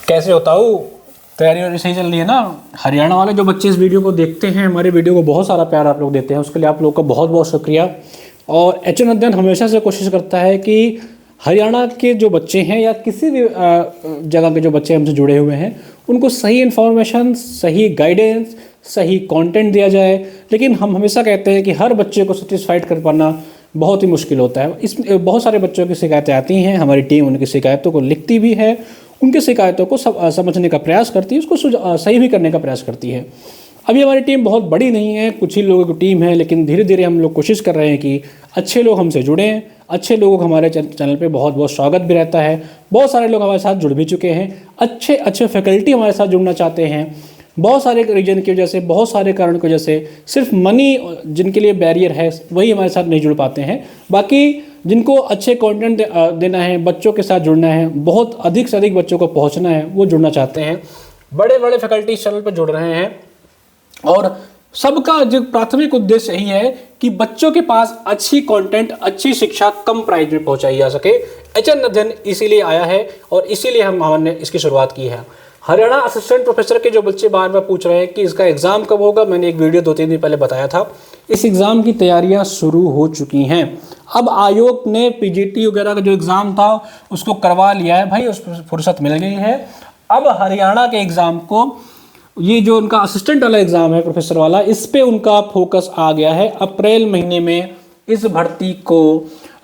कैसे होता हूँ? तैयारी वारी सही चल रही है ना? हरियाणा वाले जो बच्चे इस वीडियो को देखते हैं, हमारे वीडियो को बहुत सारा प्यार आप लोग देते हैं, उसके लिए आप लोग का बहुत बहुत शुक्रिया। और एचएन अध्ययन हमेशा से कोशिश करता है कि हरियाणा के जो बच्चे हैं या किसी भी जगह के जो बच्चे हमसे जुड़े हुए हैं, उनको सही इन्फॉर्मेशन, सही गाइडेंस, सही कंटेंट दिया जाए। लेकिन हम हमेशा कहते हैं कि हर बच्चे को सेटिस्फाइड कर पाना बहुत ही मुश्किल होता है। इस बहुत सारे बच्चों की शिकायतें आती हैं, हमारी टीम उनकी शिकायतों को लिखती भी है, उनकी शिकायतों को समझने का प्रयास करती है, उसको सही भी करने का प्रयास करती है। अभी हमारी टीम बहुत बड़ी नहीं है, कुछ ही लोगों की टीम है, लेकिन धीरे धीरे हम लोग कोशिश कर रहे हैं कि अच्छे लोग हमसे जुड़ें। अच्छे लोगों का हमारे चैनल पे बहुत बहुत स्वागत भी रहता है। बहुत सारे लोग हमारे साथ जुड़ भी चुके हैं, अच्छे अच्छे फैकल्टी हमारे साथ जुड़ना चाहते हैं। बहुत सारे रीजन की वजह से, बहुत सारे कारण की वजह से सिर्फ मनी जिनके लिए बैरियर है वही हमारे साथ नहीं जुड़ पाते हैं। बाकी जिनको अच्छे कंटेंट देना है, बच्चों के साथ जुड़ना है, बहुत अधिक से अधिक बच्चों को पहुंचना है, वो जुड़ना चाहते हैं। बड़े बड़े फैकल्टी इस चैनल पर जुड़ रहे हैं और सबका जो प्राथमिक उद्देश्य यही है कि बच्चों के पास अच्छी कंटेंट, अच्छी शिक्षा कम प्राइस में पहुंचाई जा सके। एचएन अध्ययन इसीलिए आया है और इसीलिए हमने इसकी शुरुआत की है। हरियाणा असिस्टेंट प्रोफेसर के जो बच्चे बार बार पूछ रहे हैं कि इसका एग्ज़ाम कब होगा, मैंने एक वीडियो 2-3 दिन पहले बताया था। इस एग्ज़ाम की तैयारियां शुरू हो चुकी हैं। अब आयोग ने पीजीटी वगैरह का जो एग्ज़ाम था उसको करवा लिया है भाई, उस फुर्सत मिल गई है। अब हरियाणा के एग्ज़ाम को, ये जो उनका असिस्टेंट वाला एग्ज़ाम है प्रोफेसर वाला, इस पे उनका फोकस आ गया है। अप्रैल महीने में इस भर्ती को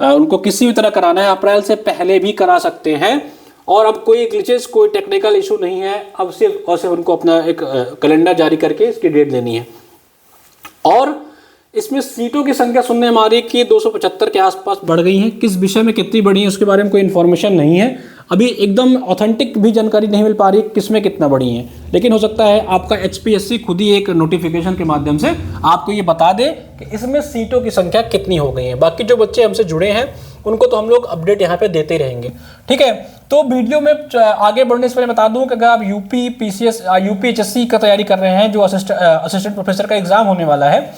उनको किसी भी तरह कराना है। अप्रैल से पहले भी करा सकते हैं और अब कोई ग्लिचेस, कोई टेक्निकल इशू नहीं है। अब सिर्फ और सिर्फ उनको अपना एक कैलेंडर जारी करके इसकी डेट देनी है। और इसमें सीटों की संख्या सुनने हमारी कि 275 के आसपास बढ़ गई हैं। किस विषय में कितनी बढ़ी है उसके बारे में कोई इन्फॉर्मेशन नहीं है। अभी एकदम ऑथेंटिक भी जानकारी नहीं मिल पा रही किस में कितना बढ़ी है, लेकिन हो सकता है आपका एचपीएससी खुद ही एक नोटिफिकेशन के माध्यम से आपको ये बता दे कि इसमें सीटों की संख्या कितनी हो गई है। बाकी जो बच्चे हमसे जुड़े हैं उनको तो हम लोग अपडेट यहाँ पे देते रहेंगे, ठीक है। तो वीडियो में आगे बढ़ने से पहले बता दूं कि अगर आप यूपी पीसीएस, यूपी एचएससी का तैयारी कर रहे हैं, जो असिस्टेंट प्रोफेसर का एग्जाम होने वाला है,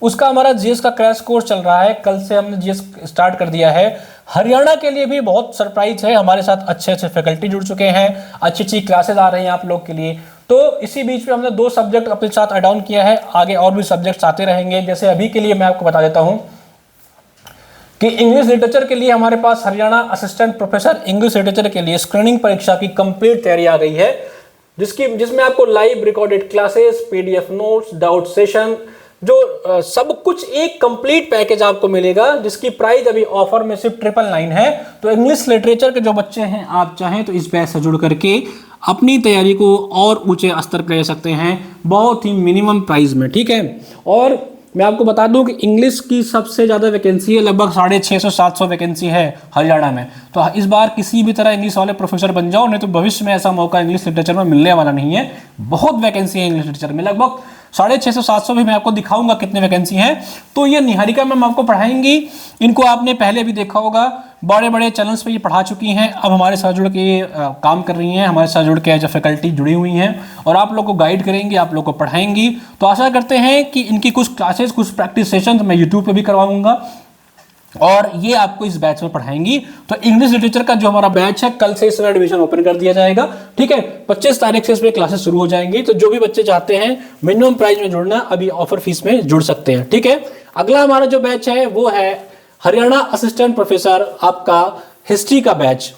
उसका हमारा जीएस का क्रैश कोर्स चल रहा है। कल से हमने जीएस स्टार्ट कर दिया है। हरियाणा के लिए भी बहुत सरप्राइज है, हमारे साथ अच्छे अच्छे फैकल्टी जुड़ चुके हैं, अच्छी अच्छी क्लासेस आ रही हैं आप लोग के लिए। तो इसी बीच में हमने 2 सब्जेक्ट अपने साथ ऐड ऑन किया है, आगे और भी सब्जेक्ट्स आते रहेंगे। जैसे अभी के लिए मैं आपको बता देता हूँ कि इंग्लिश लिटरेचर के लिए हमारे पास Haryana assistant professor English literature के लिए स्क्रीनिंग परीक्षा की कंप्लीट तैयारी आ गई है, जिसमें आपको live recorded classes, PDF notes, doubt session, जो सब कुछ एक कंप्लीट पैकेज आपको मिलेगा, जिसकी प्राइस अभी ऑफर में सिर्फ 999 है। तो इंग्लिश लिटरेचर के जो बच्चे हैं, आप चाहें तो इस बैच से जुड़ करके अपनी तैयारी को और ऊंचे स्तर पर ले सकते हैं, बहुत ही मिनिमम प्राइस में, ठीक है। और मैं आपको बता दूं कि इंग्लिश की सबसे ज़्यादा वैकेंसी है, लगभग 650-700 वैकेंसी है हरियाणा में। तो इस बार किसी भी तरह इंग्लिश वाले प्रोफेसर बन जाओ, नहीं तो भविष्य में ऐसा मौका इंग्लिश लिटरेचर में मिलने वाला नहीं है। बहुत वैकेंसी है इंग्लिश लिटरेचर में, लगभग 650-700 भी मैं आपको दिखाऊंगा कितने वैकेंसी हैं। तो ये निहारिका मैम आपको पढ़ाएंगी, इनको आपने पहले भी देखा होगा, बड़े बड़े चैनल्स पे ये पढ़ा चुकी हैं। अब हमारे साथ जुड़ के काम कर रही हैं, हमारे साथ जुड़ के जो फैकल्टी जुड़ी हुई हैं और आप लोग को गाइड करेंगी, आप लोग को पढ़ाएंगी। तो आशा करते हैं कि इनकी कुछ क्लासेस, कुछ प्रैक्टिस सेशन मैं यूट्यूब पे भी करवाऊंगा और ये आपको इस बैच में पढ़ाएंगी। तो इंग्लिश लिटरेचर का जो हमारा बैच है, कल से इसमें एडमिशन ओपन कर दिया जाएगा, ठीक है। 25 तारीख से इसमें क्लासेस शुरू हो जाएंगी। तो जो भी बच्चे चाहते हैं मिनिमम प्राइस में जुड़ना, अभी ऑफर फीस में जुड़ सकते हैं, ठीक है। अगला हमारा जो बैच है वो है हरियाणा असिस्टेंट प्रोफेसर, आपका हिस्ट्री का बैच।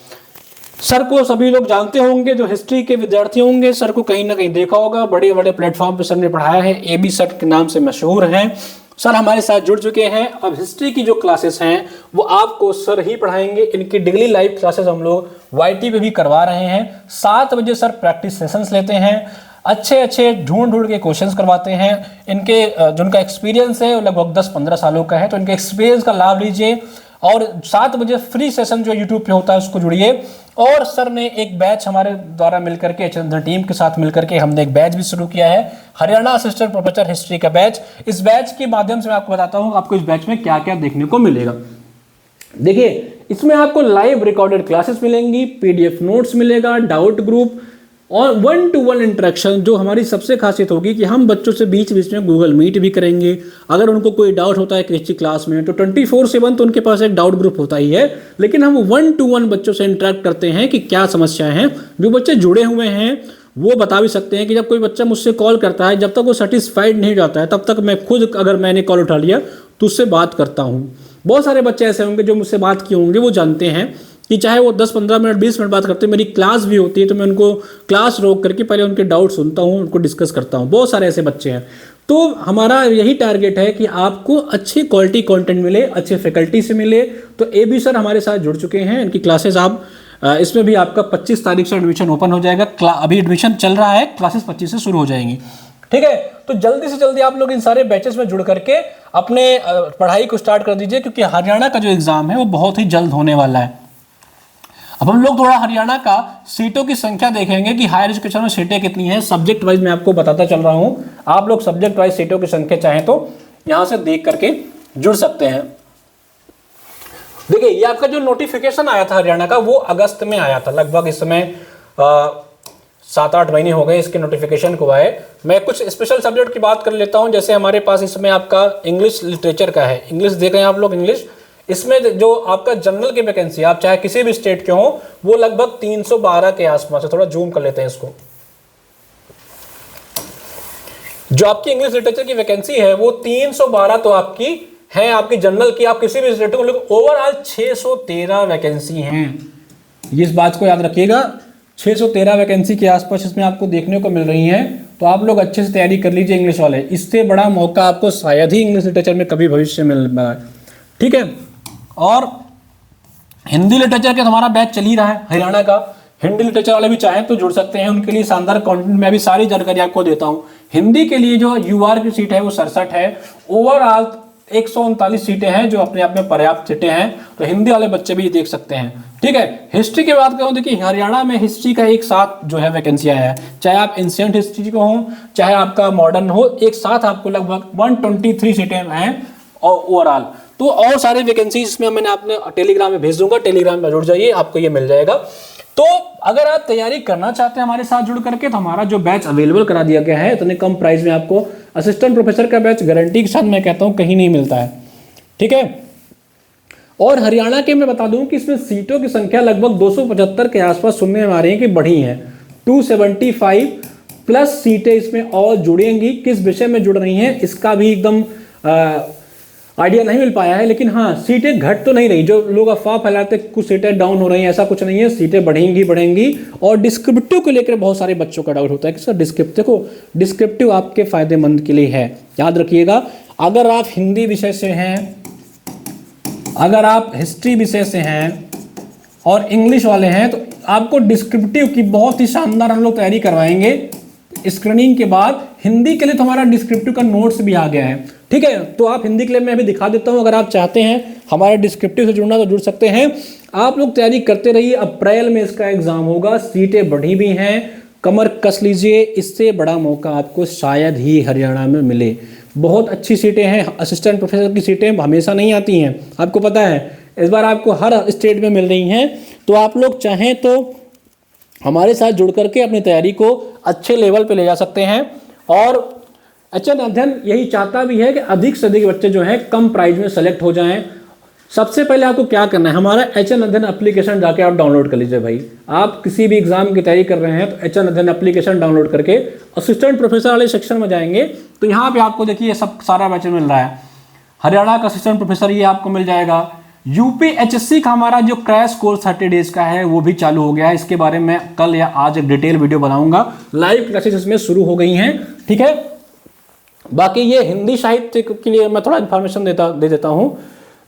सर को सभी लोग जानते होंगे, जो हिस्ट्री के विद्यार्थी होंगे, सर को कहीं ना कहीं देखा होगा, बड़े बड़े प्लेटफॉर्म पे सर ने पढ़ाया है, एबी सर के नाम से मशहूर हैं। सर हमारे साथ जुड़ चुके हैं। अब हिस्ट्री की जो क्लासेस हैं वो आपको सर ही पढ़ाएंगे। इनकी डेली लाइव क्लासेस हम लोग वाईटी पे भी करवा रहे हैं। 7 बजे सर प्रैक्टिस सेशंस लेते हैं, अच्छे अच्छे ढूंढ के क्वेश्चंस करवाते हैं। इनके जो उनका एक्सपीरियंस है वो लगभग 10-15 सालों का है, तो इनके एक्सपीरियंस का लाभ लीजिए। और 7 बजे फ्री सेशन जो यूट्यूब पे होता है उसको जुड़िए। और सर ने एक बैच हमारे द्वारा मिलकर के, एचएन टीम के साथ मिलकर के हमने एक बैच भी शुरू किया है, हरियाणा असिस्टेंट प्रोफेसर हिस्ट्री का बैच। इस बैच के माध्यम से मैं आपको बताता हूँ आपको इस बैच में क्या क्या देखने को मिलेगा। देखिए, इसमें आपको लाइव रिकॉर्डेड क्लासेस मिलेंगी, पीडीएफ नोट्स मिलेगा, डाउट ग्रुप, और 1-to-1 इंटरेक्शन जो हमारी सबसे खासियत होगी कि हम बच्चों से बीच बीच में गूगल मीट भी करेंगे। अगर उनको कोई डाउट होता है किसी क्लास में तो 24/7 तो उनके पास एक डाउट ग्रुप होता ही है, लेकिन हम 1-to-1 बच्चों से इंटरेक्ट करते हैं कि क्या समस्याएं हैं। जो बच्चे जुड़े हुए हैं वो बता भी सकते हैं कि जब कोई बच्चा मुझसे कॉल करता है, जब तक वो सेटिस्फाइड नहीं जाता है तब तक मैं खुद, अगर मैंने कॉल उठा लिया तो उससे बात करता हूँ। बहुत सारे बच्चे ऐसे होंगे जो मुझसे बात किए होंगे, वो जानते हैं कि चाहे वो 10-15 मिनट 20 मिनट बात करते हैं, मेरी क्लास भी होती है तो मैं उनको क्लास रोक करके पहले उनके डाउट सुनता हूँ, उनको डिस्कस करता हूँ। बहुत सारे ऐसे बच्चे हैं। तो हमारा यही टारगेट है कि आपको अच्छी क्वालिटी कंटेंट मिले, अच्छे फैकल्टी से मिले। तो ए बी सर हमारे साथ जुड़ चुके हैं, इनकी क्लासेस आप इसमें भी आपका 25 तारीख से एडमिशन ओपन हो जाएगा। अभी एडमिशन चल रहा है, क्लासेस 25 से शुरू हो जाएंगी। ठीक है, तो जल्दी से जल्दी आप लोग इन सारे बैचेस में जुड़ करके अपने पढ़ाई को स्टार्ट कर दीजिए, क्योंकि हरियाणा का जो एग्जाम है वो बहुत ही जल्द होने वाला है। अब हम लोग थोड़ा हरियाणा का सीटों की संख्या देखेंगे कि हायर एजुकेशन में सीटें कितनी हैं। सब्जेक्ट वाइज मैं आपको बताता चल रहा हूं, आप लोग सब्जेक्ट वाइज सीटों की संख्या चाहें तो यहां से देख करके जुड़ सकते हैं। देखिए, ये आपका जो नोटिफिकेशन आया था हरियाणा का वो अगस्त में आया था, लगभग इस समय 7-8 महीने हो गए इसके नोटिफिकेशन को आए। मैं कुछ स्पेशल सब्जेक्ट की बात कर लेता हूं, जैसे हमारे पास इसमें आपका इंग्लिश लिटरेचर का है। इंग्लिश देखें आप लोग, इंग्लिश इसमें जो आपका जनरल की वैकेंसी, आप चाहे किसी भी स्टेट के हो, वो लगभग 312 के आसपास है। थोड़ा जूम कर लेते हैं इसको। जो आपकी इंग्लिश लिटरेचर की वैकेंसी है वो 312 तो आपकी है, आपकी जनरल की, आप किसी भी स्टेट को, ओवरऑल 613 वैकेंसी हैं। इस बात को याद रखिएगा, 613 वैकेंसी के आसपास इसमें आपको देखने को मिल रही हैं। तो आप लोग अच्छे से तैयारी कर लीजिए इंग्लिश वाले। इससे बड़ा मौका आपको शायद ही इंग्लिश लिटरेचर में कभी भविष्य में मिल रहा है। ठीक है, और हिंदी लिटरेचर के हमारा बैच चल ही रहा है हरियाणा का। हिंदी लिटरेचर वाले भी चाहें तो जुड़ सकते हैं, उनके लिए शानदार कंटेंट मैं भी सारी जानकारी आपको देता हूं। हिंदी के लिए जो यूआर की सीट है वो 67 है, ओवरऑल 139 सीटें हैं जो अपने आप में पर्याप्त सीटें हैं। तो हिंदी वाले बच्चे भी देख सकते हैं। ठीक है, हिस्ट्री की बात करूं, देखिए हरियाणा में हिस्ट्री का एक साथ जो है वैकेंसी आया है, चाहे आप एंशिएंट हिस्ट्री को हो चाहे आपका मॉडर्न हो, एक साथ आपको लगभग 123 सीटें हैं ओवरऑल। तो और सारे वैकेंसी इसमें मैंने आपने टेलीग्राम में भेज दूंगा, टेलीग्राम में जुड़ जाइए, आपको ये मिल जाएगा। तो अगर आप तैयारी करना चाहते हैं हमारे साथ जुड़ करके, तो हमारा जो बैच अवेलेबल करा दिया गया है इतने कम प्राइस में आपको, असिस्टेंट प्रोफेसर का बैच गारंटी के साथ मैं कहता हूं कहीं नहीं मिलता है। ठीक है, और हरियाणा के मैं बता दूं कि इसमें सीटों की संख्या लगभग 275 के आसपास सुनने में आ रही है कि बढ़ी है। 275 प्लस सीटें इसमें और जुड़ेंगी। किस विषय में जुड़ रही हैं इसका भी एकदम आइडिया नहीं मिल पाया है, लेकिन हाँ सीटें घट तो नहीं रही। जो लोग अफवाह फैलाते कुछ सीटें डाउन हो रही हैं, ऐसा कुछ नहीं है, सीटें बढ़ेंगी। और डिस्क्रिप्टिव को लेकर बहुत सारे बच्चों का डाउट होता है कि सर डिस्क्रिप्टिव आपके फायदेमंद के लिए है। याद रखिएगा, अगर आप हिंदी विषय से हैं, अगर आप हिस्ट्री विषय से हैं और इंग्लिश वाले हैं, तो आपको डिस्क्रिप्टिव की बहुत ही शानदार हम लोग तैयारी करवाएंगे। स्क्रीनिंग के बाद हिंदी के लिए तो हमारा डिस्क्रिप्टिव का नोट्स भी आ गया है। ठीक है, तो आप हिंदी के लिए मैं अभी दिखा देता हूं, अगर आप चाहते हैं हमारे डिस्क्रिप्टिव से जुड़ना तो जुड़ सकते हैं। आप लोग तैयारी करते रहिए, अप्रैल में इसका एग्जाम होगा, सीटें बढ़ी भी हैं, कमर कस लीजिए। इससे बड़ा मौका आपको शायद ही हरियाणा में मिले। बहुत अच्छी सीटें हैं, असिस्टेंट प्रोफेसर की सीटें हमेशा नहीं आती हैं, आपको पता है, इस बार आपको हर स्टेट में मिल रही हैं। तो आप लोग चाहें तो हमारे साथ जुड़ करके अपनी तैयारी को अच्छे लेवल पे ले जा सकते हैं। और एचएन अध्ययन यही चाहता भी है कि अधिक से अधिक बच्चे जो हैं कम प्राइस में सेलेक्ट हो जाएं। सबसे पहले आपको क्या करना है, हमारा एचएन अध्ययन एप्लीकेशन जाके आप डाउनलोड कर लीजिए भाई। आप किसी भी एग्जाम की तैयारी कर रहे हैं तो एचएन अध्ययन एप्लीकेशन डाउनलोड करके असिस्टेंट प्रोफेसर वाले सेक्शन में जाएंगे तो यहाँ पे आपको देखिए सब सारा बैच मिल रहा है। हरियाणा का असिस्टेंट प्रोफेसर ये आपको मिल जाएगा। यूपीएचएससी का हमारा जो क्रैश कोर्स 30 डेज का है वो भी चालू हो गया है। इसके बारे में कल या आज एक डिटेल वीडियो बनाऊंगा। लाइव क्लासेस इसमें शुरू हो गई हैं। ठीक है, बाकी ये हिंदी साहित्य के लिए मैं थोड़ा इन्फॉर्मेशन दे देता हूं।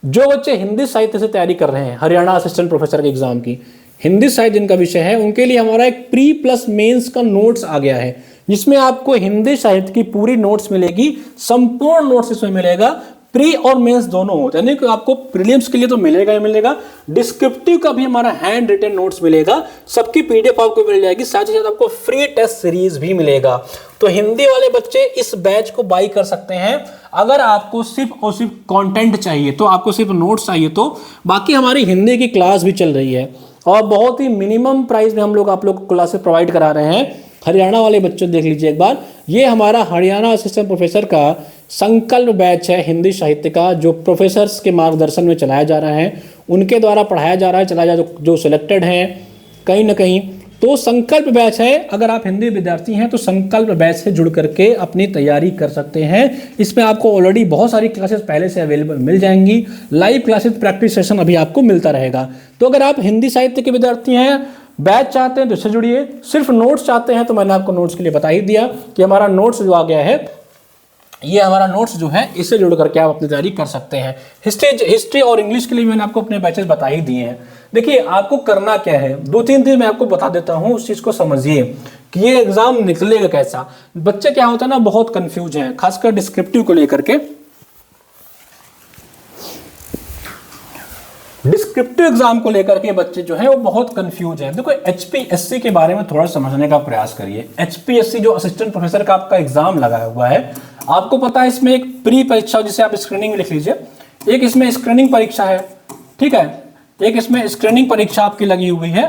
जो बच्चे हिंदी साहित्य से तैयारी कर रहे हैं, हरियाणा असिस्टेंट प्रोफेसर के एग्जाम की हिंदी साहित्य जिनका विषय है, उनके लिए हमारा एक प्री प्लस मेंस का नोट्स आ गया है, जिसमें आपको हिंदी साहित्य की पूरी नोट्स मिलेगी, संपूर्ण नोट्स इसमें मिलेगा। प्री और मेंस दोनों होते हैं, यानी कि आपको प्रीलिम्स के लिए तो मिलेगा ही मिलेगा, डिस्क्रिप्टिव का भी हमारा हैंड रिटन नोट्स मिलेगा, सबकी पीडीएफ आपको मिल जाएगी, साथ ही साथ आपको फ्री टेस्ट सीरीज भी मिलेगा। तो हिंदी वाले बच्चे इस बैच को बाई कर सकते हैं। अगर आपको सिर्फ और सिर्फ कंटेंट चाहिए, तो आपको सिर्फ नोट्स चाहिए, तो बाकी हमारी हिंदी की क्लास भी चल रही है। और बहुत ही मिनिमम प्राइस में हम लोग आप लोग को क्लासेस प्रोवाइड करा रहे हैं। हरियाणा वाले बच्चों देख लीजिए एक बार, ये हमारा हरियाणा असिस्टेंट प्रोफेसर का संकल्प बैच है हिंदी साहित्य का, जो प्रोफेसर्स के मार्गदर्शन में चलाया जा रहा है, उनके द्वारा पढ़ाया जा रहा है, चलाया जा जो सिलेक्टेड हैं कहीं ना कहीं। तो संकल्प बैच है, अगर आप हिंदी विद्यार्थी हैं तो संकल्प बैच से जुड़ करके अपनी तैयारी कर सकते हैं। इसमें आपको ऑलरेडी बहुत सारी क्लासेस पहले से अवेलेबल मिल जाएंगी, लाइव क्लासेस प्रैक्टिस सेशन अभी आपको मिलता रहेगा। तो अगर आप हिंदी साहित्य के विद्यार्थी हैं, बैच चाहते हैं तो इससे जुड़िए, सिर्फ नोट्स चाहते हैं तो मैंने आपको नोट्स के लिए बता ही दिया कि हमारा नोट्स जो आ गया है, ये हमारा नोट्स जो है इससे जुड़ करके आप अपनी तैयारी कर सकते हैं। हिस्ट्री और इंग्लिश के लिए मैंने आपको अपने बैचेस बता ही दिए हैं। देखिए आपको करना क्या है, 2-3 दिन मैं आपको बता देता हूँ, उस चीज़ को समझिए कि ये एग्जाम निकलेगा कैसा। बच्चे क्या होता है ना, बहुत कंफ्यूज हैं, खासकर डिस्क्रिप्टिव को लेकर के। डिस्क्रिप्टिव एग्जाम को लेकर के बच्चे जो है वो बहुत कंफ्यूज हैं। देखो HPSC के बारे में थोड़ा समझने का प्रयास करिए। HPSC जो असिस्टेंट प्रोफेसर का आपका एग्जाम लगा हुआ है, आपको पता है इसमें एक प्री परीक्षा जिसे आप स्क्रीनिंग लिख लीजिए, एक इसमें स्क्रीनिंग परीक्षा है, ठीक है, एक इसमें स्क्रीनिंग परीक्षा आपकी लगी हुई है,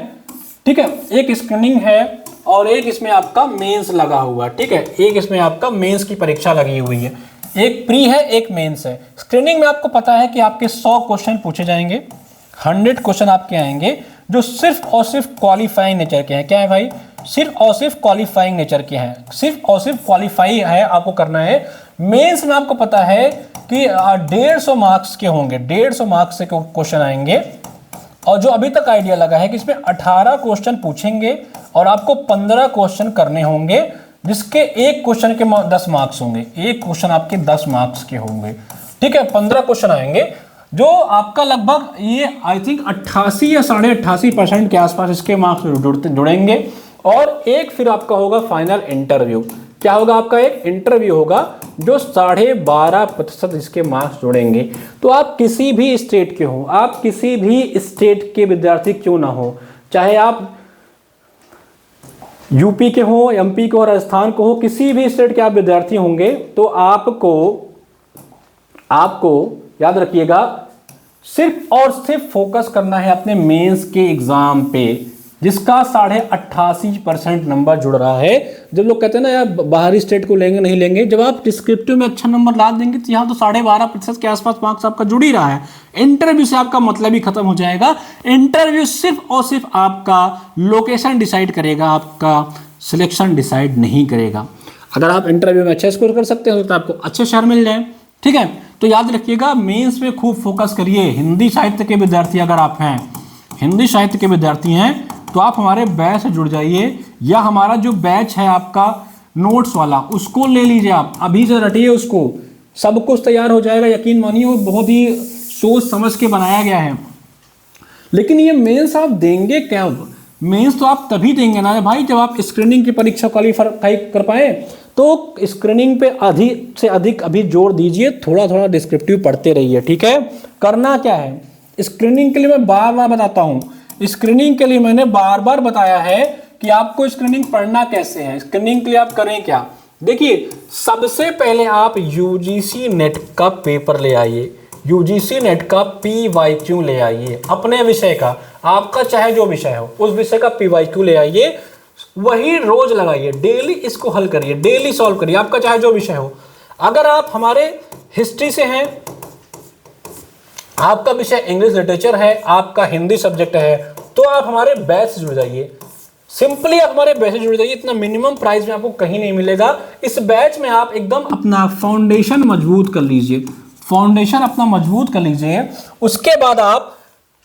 ठीक है, एक स्क्रीनिंग है और एक इसमें आपका मेंस लगा हुआ है, ठीक है, एक इसमें आपका मेंस की परीक्षा लगी हुई है, एक प्री है एक मेंस है। स्क्रीनिंग में आपको पता है कि आपके 100 क्वेश्चन पूछे जाएंगे, 100 क्वेश्चन आपके आएंगे जो सिर्फ और सिर्फ क्वालिफाइंग नेचर के हैं। क्या है भाई, सिर्फ और सिर्फ क्वालिफाइंग नेचर के हैं, सिर्फ और सिर्फ क्वालिफाई है आपको करना है। मेंस में आपको पता है कि 150 मार्क्स के होंगे, 150 मार्क्स से क्वेश्चन आएंगे, और जो अभी तक आइडिया लगा है कि इसमें 18 क्वेश्चन पूछेंगे और आपको 15 क्वेश्चन करने होंगे, जिसके एक क्वेश्चन के 10 मार्क्स होंगे, एक क्वेश्चन आपके 10 मार्क्स के होंगे, ठीक है। 15 क्वेश्चन आएंगे जो आपका लगभग ये आई थिंक 88 या 88.5% के आसपास इसके मार्क्स जुड़ेंगे, और एक फिर आपका होगा फाइनल इंटरव्यू। क्या होगा, आपका एक इंटरव्यू होगा जो 12.5% इसके मार्क्स जुड़ेंगे। तो आप किसी भी स्टेट के हो, आप किसी भी स्टेट के विद्यार्थी क्यों ना हो, चाहे आप यूपी के हो, एमपी के हो, राजस्थान को हो, किसी भी स्टेट के आप विद्यार्थी होंगे, तो आपको याद रखिएगा सिर्फ और सिर्फ फोकस करना है अपने मेंस के एग्जाम पे, जिसका 88.5% नंबर जुड़ रहा है। जब लोग कहते हैं ना यार बाहरी स्टेट को लेंगे नहीं लेंगे, जब आप डिस्क्रिप्टिव में अच्छा नंबर ला देंगे तो यहाँ तो 12.5% के आसपास मार्क्स आपका जुड़ ही रहा है। इंटरव्यू से आपका मतलब ही खत्म हो जाएगा। इंटरव्यू सिर्फ और सिर्फ आपका लोकेशन डिसाइड करेगा, आपका सिलेक्शन डिसाइड नहीं करेगा। अगर आप इंटरव्यू में अच्छा स्कोर कर सकते हो तो आपको अच्छे शहर मिल जाए, ठीक है। तो याद रखिएगा मेंस पे खूब फोकस करिए। हिंदी साहित्य के विद्यार्थी अगर आप हैं, हिंदी साहित्य के विद्यार्थी हैं, तो आप हमारे बैच से जुड़ जाइए, या हमारा जो बैच है आपका नोट्स वाला उसको ले लीजिए, आप अभी से रटिए उसको, सब कुछ तैयार हो जाएगा। यकीन मानिए वो बहुत ही सोच समझ के बनाया गया है। लेकिन ये मेंस आप देंगे कब? मेंस तो आप तभी देंगे ना भाई जब आप स्क्रीनिंग की परीक्षा क्वालिफाई कर पाए। तो स्क्रीनिंग पे अधिक से अधिक अभी जोर दीजिए, थोड़ा थोड़ा डिस्क्रिप्टिव पढ़ते रहिए, ठीक है। करना क्या है, स्क्रीनिंग के लिए मैं बार बार बताता हूँ, स्क्रीनिंग के लिए मैंने बार बार बताया है कि आपको स्क्रीनिंग पढ़ना कैसे है। स्क्रीनिंग के लिए आप करें क्या, देखिए सबसे पहले आप यूजीसी नेट का पेपर ले आइए, यूजीसी नेट का PYQ ले आइए, अपने विषय का, आपका चाहे जो विषय हो उस विषय का PYQ ले आइए, वही रोज लगाइए, डेली इसको हल करिए, डेली सॉल्व करिए, आपका चाहे जो विषय हो। अगर आप हमारे हिस्ट्री से हैं, आपका विषय इंग्लिश लिटरेचर है, आपका हिंदी सब्जेक्ट है, तो आप हमारे बैच से जुड़ जाइए। सिंपली आप हमारे बैच से जुड़ जाइए, इतना मिनिमम प्राइस में आपको कहीं नहीं मिलेगा। इस बैच में आप एकदम अपना फाउंडेशन मजबूत कर लीजिए, फाउंडेशन अपना मजबूत कर लीजिए। उसके बाद आप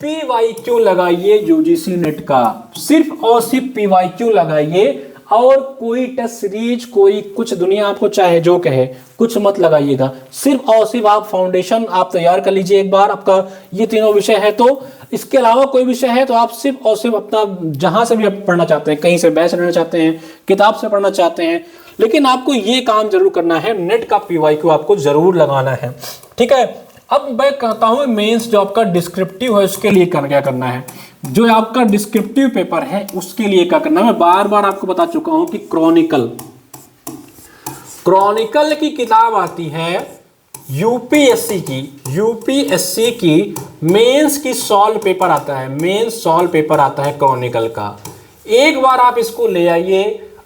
PYQ लगाइए यूजीसी नेट का, सिर्फ और सिर्फ PYQ लगाइए, और कोई टेस्ट सीरीज कोई कुछ दुनिया आपको चाहे जो कहे कुछ मत लगाइएगा, सिर्फ और सिर्फ आप फाउंडेशन आप तैयार कर लीजिए एक बार। आपका ये तीनों विषय है, तो इसके अलावा कोई विषय है तो आप सिर्फ और सिर्फ अपना जहां से भी आप पढ़ना चाहते हैं, कहीं से बैच लेना चाहते हैं, किताब से पढ़ना चाहते हैं, लेकिन आपको ये काम जरूर करना है, नेट का PYQ आपको जरूर लगाना है, ठीक है। अब मैं कहता हूं मेंस जो आपका डिस्क्रिप्टिव है उसके लिए क्या करना है, जो आपका डिस्क्रिप्टिव पेपर है उसके लिए क्या करना है। मैं बार बार आपको बता चुका हूं कि क्रॉनिकल की किताब आती है यूपीएससी की मेंस की सॉल्व पेपर आता है, मेंस सॉल्व पेपर आता है क्रॉनिकल का। एक बार आप इसको ले आइए,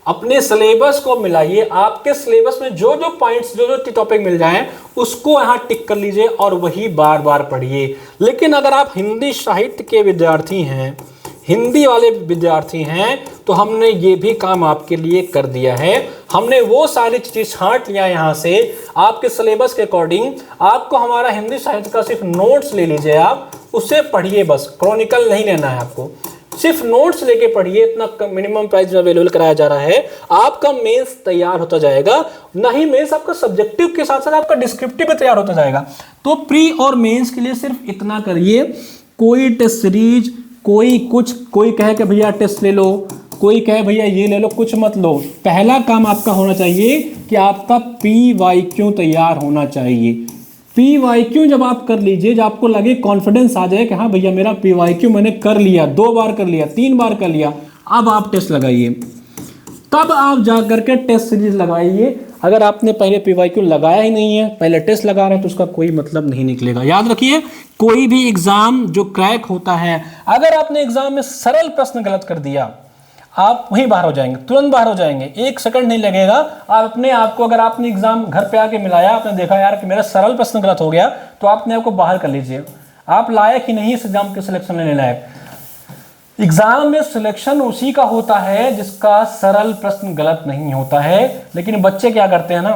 अपने सिलेबस को मिलाइए, आपके सिलेबस में जो जो पॉइंट्स, जो जो टॉपिक मिल जाएं उसको यहां टिक कर लीजिए और वही बार बार पढ़िए। लेकिन अगर आप हिंदी साहित्य के विद्यार्थी हैं, हिंदी वाले विद्यार्थी हैं, तो हमने ये भी काम आपके लिए कर दिया है। हमने वो सारी चीज़ें छांट लिया यहाँ से आपके सिलेबस के अकॉर्डिंग। आपको हमारा हिंदी साहित्य का सिर्फ नोट्स ले लीजिए, आप उसे पढ़िए, बस क्रॉनिकल नहीं लेना है आपको, सिर्फ नोट्स लेके पढ़िए। इतना मिनिमम प्राइस में अवेलेबल कराया जा रहा है, आपका मेंस तैयार होता जाएगा। नहीं मेंस आपका सब्जेक्टिव के साथ साथ आपका डिस्क्रिप्टिव भी तैयार होता जाएगा। तो प्री और मेंस के लिए सिर्फ इतना करिए, कोई टेस्ट सीरीज, कोई कहे कि भैया टेस्ट ले लो, कोई कहे भैया ये ले लो, कुछ मत लो। पहला काम आपका होना चाहिए कि आपका PYQ तैयार होना चाहिए। PYQ जब आप कर लीजिए, जब आपको लगे, कॉन्फिडेंस आ जाए कि हाँ भैया मेरा PYQ मैंने कर लिया, 2 बार कर लिया, 3 बार कर लिया, अब आप टेस्ट लगाइए, तब आप जा करके टेस्ट सीरीज लगाइए। अगर आपने पहले PYQ लगाया ही नहीं है, पहले टेस्ट लगा रहे हैं, तो उसका कोई मतलब नहीं निकलेगा। याद रखिए, कोई भी एग्जाम जो क्रैक होता है, अगर आपने एग्जाम में सरल प्रश्न गलत कर दिया, आप वहीं बाहर हो जाएंगे, तुरंत बाहर हो जाएंगे, 1 सेकंड नहीं लगेगा। आप अपने आप को, अगर आपने एग्जाम घर पे आके मिलाया, आपने देखा यार कि मेरा सरल प्रश्न गलत हो गया, तो आपने आपको बाहर कर लीजिए। आप लायक ही नहीं इस एग्जाम के सिलेक्शन लेने लायक। एग्जाम में सिलेक्शन उसी का होता है जिसका सरल प्रश्न गलत नहीं होता है। लेकिन बच्चे क्या करते हैं ना,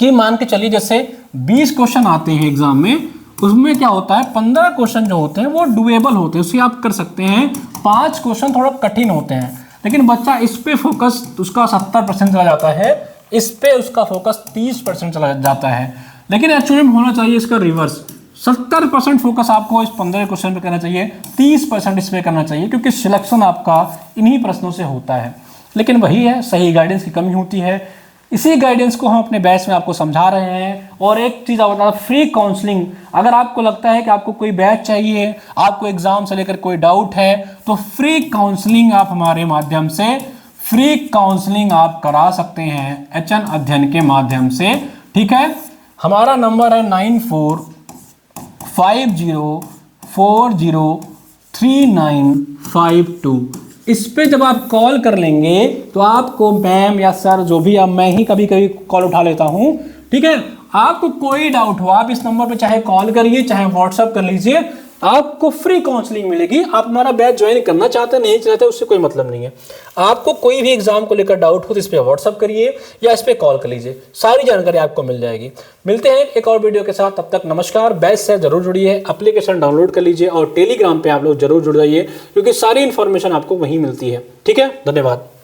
कि मान के चलिए जैसे 20 क्वेश्चन आते हैं एग्जाम में, उसमें क्या होता है 15 क्वेश्चन जो होते हैं वो डुएबल होते हैं, उससे आप कर सकते हैं। 5 क्वेश्चन थोड़ा कठिन होते हैं, लेकिन बच्चा इस पे फोकस उसका 70% चला जाता है, इस पे उसका फोकस 30% चला जाता है। लेकिन एक्चुअली में होना चाहिए इसका रिवर्स, 70% फोकस आपको इस 15 क्वेश्चन पे करना चाहिए, 30% इस पे करना चाहिए, क्योंकि सिलेक्शन आपका इन्हीं प्रश्नों से होता है। लेकिन वही है, सही गाइडेंस की कमी होती है। इसी गाइडेंस को हम अपने बैच में आपको समझा रहे हैं। और एक चीज़ आप बता, फ्री काउंसलिंग, अगर आपको लगता है कि आपको कोई बैच चाहिए, आपको एग्जाम से लेकर कोई डाउट है, तो फ्री काउंसलिंग आप हमारे माध्यम से, फ्री काउंसलिंग आप करा सकते हैं HN अध्ययन के माध्यम से। ठीक है, हमारा नंबर है 9450403952। इस पे जब आप कॉल कर लेंगे तो आपको मैम या सर, जो भी, आप, मैं ही कभी कभी कॉल उठा लेता हूं, ठीक है, आपको कोई डाउट हो आप इस नंबर पे चाहे कॉल करिए, चाहे व्हाट्सअप कर लीजिए, आपको फ्री काउंसलिंग मिलेगी। आप हमारा बैच ज्वाइन करना चाहते नहीं चाहते उससे कोई मतलब नहीं है। आपको कोई भी एग्जाम को लेकर डाउट हो तो इस पर व्हाट्सअप करिए या इस पर कॉल कर लीजिए, सारी जानकारी आपको मिल जाएगी। मिलते हैं एक और वीडियो के साथ, तब तक नमस्कार। बैच से जरूर जुड़िए, एप्लीकेशन डाउनलोड कर लीजिए और टेलीग्राम पे आप लोग जरूर जुड़ जाइए, क्योंकि सारी इन्फॉर्मेशन आपको वहीं मिलती है। ठीक है, धन्यवाद।